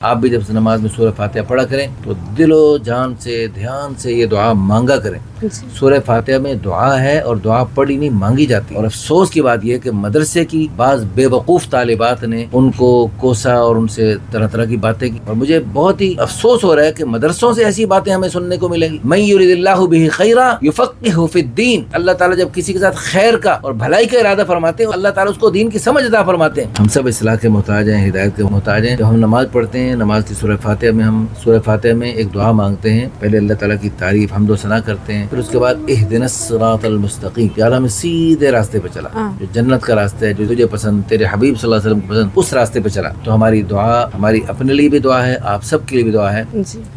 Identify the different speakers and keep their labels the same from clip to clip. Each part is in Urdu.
Speaker 1: آپ بھی جب نماز میں سورہ فاتحہ پڑھا کریں تو دل و جان سے دھیان سے یہ دعا مانگا کریں۔ سورہ فاتحہ میں دعا ہے اور دعا پڑھی نہیں مانگی جاتی۔ اور افسوس کی بات یہ کہ مدرسے کی بعض بے وقوف طالبات نے ان کو کوسا اور ان سے طرح طرح کی باتیں کی، اور مجھے بہت ہی افسوس ہو رہا ہے کہ مدرسوں سے ایسی باتیں ہمیں سننے کو ملیں گی۔ من یرید اللہ بہ خیرا یفقہہ فی الدین، اللہ تعالیٰ جب کسی کے ساتھ خیر کا اور بھلائی کا ارادہ فرماتے ہیں، اللہ تعالیٰ اس کو دین کی سمجھ عطا فرماتے ہیں۔ ہم سب اصلاح کے محتاج ہیں، ہدایت کے محتاج ہیں۔ جب ہم نماز پڑھتے ہیں، نماز کی سورہ فاتحہ میں ہم سورہ فاتحہ میں ایک دعا مانگتے ہیں، پہلے اللہ تعالیٰ کی تعریف حمد و ثنا کرتے ہیں، پھر اس کے بعد اہدنا الصراط المستقیم، یا اللہ ہمیں سیدھے راستے پہ چلا، جو جنت کا راستہ ہے، جو تجھے پسند، تیرے حبیب صلی اللہ علیہ وسلم کو پسند، اس راستے پہ چلا۔ تو ہماری دعا ہماری اپنے لیے بھی دعا ہے، آپ سب کے لیے بھی دعا ہے۔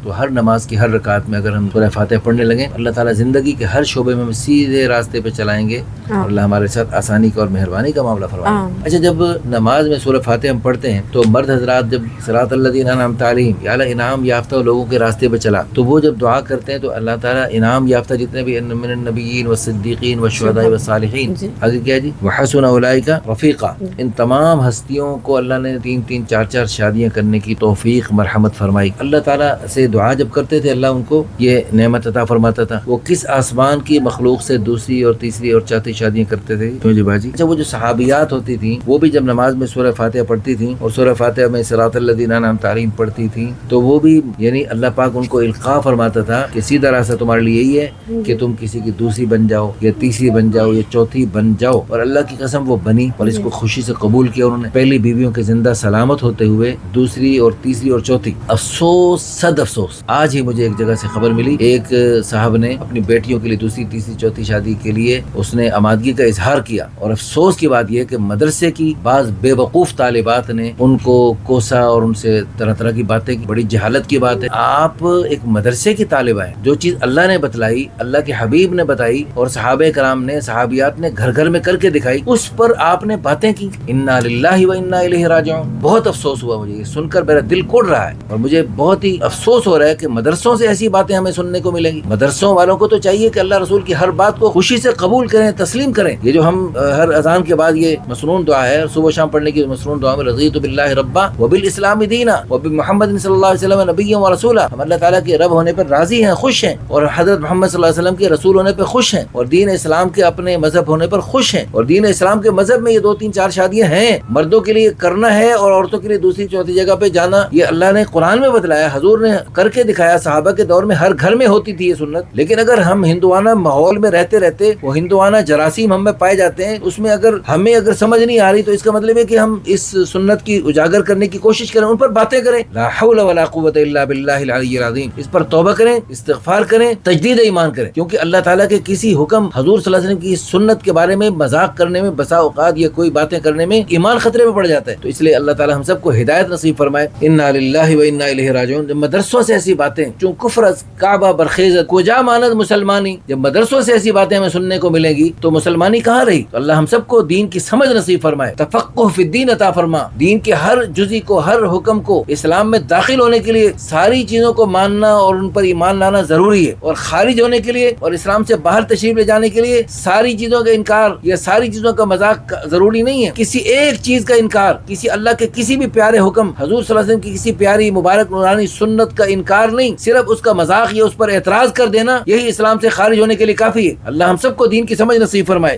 Speaker 1: تو ہر نماز کی ہر رکعت میں اگر ہم سورہ فاتحہ پڑھنے لگیں، اللہ تعالیٰ زندگی کے ہر شعبے میں ہمیں سیدھے راستے پہ چلائیں گے، اور اللہ ہمارے ساتھ آسانی کا اور مہربانی کا معاملہ فرمائیں گے۔ اچھا، جب نماز میں سورہ فاتحہ ہم پڑھتے ہیں تو مرد حضرات جب صراط الذین انعمت علیہم، یا اللہ انعام یافتہ لوگوں کے راستے پہ چلا، تو وہ جب دعا کرتے ہیں تو اللہ تعالیٰ انعام یافتہ جتنے بھی من النبیین والصدیقین والشہداء والصالحین، آگے کیا جی، وحسن اولئک رفیقا، ان تمام ہستیوں کو اللہ نے 3 4 4 شادیاں کرنے کی توفیق مرحمت فرمائی۔ اللہ تعالیٰ سے دعا جب کرتے تھے اللہ ان کو یہ نعمت عطا فرماتا تھا۔ وہ کس آسمان کی مخلوق سے دوسری اور تیسری اور چوتھی شادیاں کرتے تھے؟ تو جی باجی، اچھا وہ جو صحابیات ہوتی تھیں وہ بھی جب نماز میں سورہ فاتحہ پڑھتی تھیں اور سورہ فاتحہ میں صراط الذین انعمت علیہم پڑھتی تھیں، تو وہ بھی یعنی اللہ پاک ان کو القاء فرماتا تھا کہ سیدھا راستہ تمہارے لیے یہی ہے کہ تم کسی کی دوسری بن جاؤ یا تیسری بن جاؤ یا چوتھی بن جاؤ۔ اور اللہ کی قسم وہ بنی اور اس کو خوشی سے قبول کیا انہوں نے، پہلی بیویوں کے زندہ سلامت ہوتے ہوئے دوسری اور تیسری اور چوتھی۔ افسوس، صد افسوس، آج ہی مجھے ایک جگہ سے خبر ملی، ایک صاحب نے اپنی بیٹیوں کے لیے دوسری تیسری چوتھی شادی کے لیے اس نے آمادگی کا اظہار کیا، اور افسوس کی بات یہ کہ مدرسے کی بعض بے وقوف طالبات نے ان کو کوسا اور ان سے طرح طرح کی باتیں کی۔ بڑی جہالت کی بات ہے، آپ ایک مدرسے کی طالبہ ہیں، جو چیز اللہ نے بتلائی، اللہ کے حبیب نے بتائی اور صحابہ کرام نے، صحابیات نے گھر گھر میں کر کے دکھائی، اس پر آپ نے باتیں کی۔ انا للہ و انا الیہ راجعون۔ بہت افسوس ہوا مجھے یہ سن کر، میرا دل کوڑ رہا ہے، اور مجھے بہت ہی افسوس ہو رہا ہے کہ مدرسوں سے ایسی باتیں ہمیں سننے کو ملیں گی۔ مدرسوں والوں کو تو چاہیے کہ اللہ رسول کی ہر بات کو خوشی سے قبول کریں، تسلیم کریں۔ یہ جو ہم ہر اذان کے بعد یہ مسنون دعا ہے، صبح شام پڑھنے کی مسنون دعا میں رضیت باللہ ربا وبالاسلام دینا وبمحمد صلی اللہ علیہ وسلم نبیا ورسولا، ہم اللہ تعالیٰ کے رب ہونے پر راضی ہیں، خوش ہیں، اور حضرت محمد صلی اللہ علیہ وسلم کے رسول ہونے پہ خوش ہیں، اور دین اسلام کے اپنے مذہب ہونے پر خوش ہیں، اور دین اسلام کے مذہب میں یہ 2 3 4 شادیاں ہیں، مردوں کے لیے کرنا ہے اور عورتوں کے لیے دوسری چوتھی جگہ پہ جانا، یہ اللہ نے قرآن میں بتلایا، حضور نے کر کے دکھایا، صحابہ کے دور میں ہر گھر میں ہوتی تھی یہ سنت۔ لیکن اگر ہم ہندوانہ ماحول میں رہتے رہتے وہ ہندوانہ جراثیم ہم میں پائے جاتے ہیں، اس میں اگر ہمیں سمجھ نہیں آ رہی تو اس کا مطلب ہے کہ ہم اس سنت کی اجاگر کرنے کی کوشش کریں، ان پر باتیں کریں، لا حول ولا قوت الا باللہ العلی العظیم، اس پر توبہ کریں، استغفار کریں، تجدید ایمان کریں، کیونکہ اللہ تعالیٰ کے کسی حکم، حضور صلی اللہ علیہ وسلم کی سنت کے بارے میں مذاق کرنے میں، بسا اوقات یا کوئی باتیں کرنے میں ایمان خطرے میں پڑ جاتا ہے۔ تو اس لیے اللہ تعالیٰ ہم سب کو ہدایت نصیب فرمائے۔ انا للہ و انا الیہ راجعون۔ جب مدرسوں سے ایسی باتیں، چون کفر از کعبہ برخیزت کجا ماند مسلمانی، جب مدرسوں سے ایسی باتیں ہمیں سننے کو ملیں گی تو مسلمانی کہاں رہی؟ تو اللہ ہم سب کو دین کی سمجھ نصیب فرمائے، تفقہ فی الدین عطا فرما، دین کے ہر جزی کو، ہر حکم کو، اسلام میں داخل ہونے کے لیے ساری چیزوں کو ماننا اور ان پر ایمان لانا ضروری ہے، اور خارج ہونے کے لیے اور اسلام سے باہر تشریف لے جانے کے لیے ساری چیزوں کا انکار یا ساری چیزوں کا مذاق ضروری نہیں ہے۔ کسی ایک چیز کا انکار، کسی اللہ کے کسی بھی پیارے حکم، حضور صلی اللہ علیہ وسلم کی کسی پیاری مبارک نورانی سنت کا انکار نہیں، صرف اس کا مذاق یا اس پر اعتراض کر دینا، یہی اسلام سے خارج ہونے کے لیے کافی ہے۔ اللہ ہم سب کو دین کی سمجھ نصیب فرمائے۔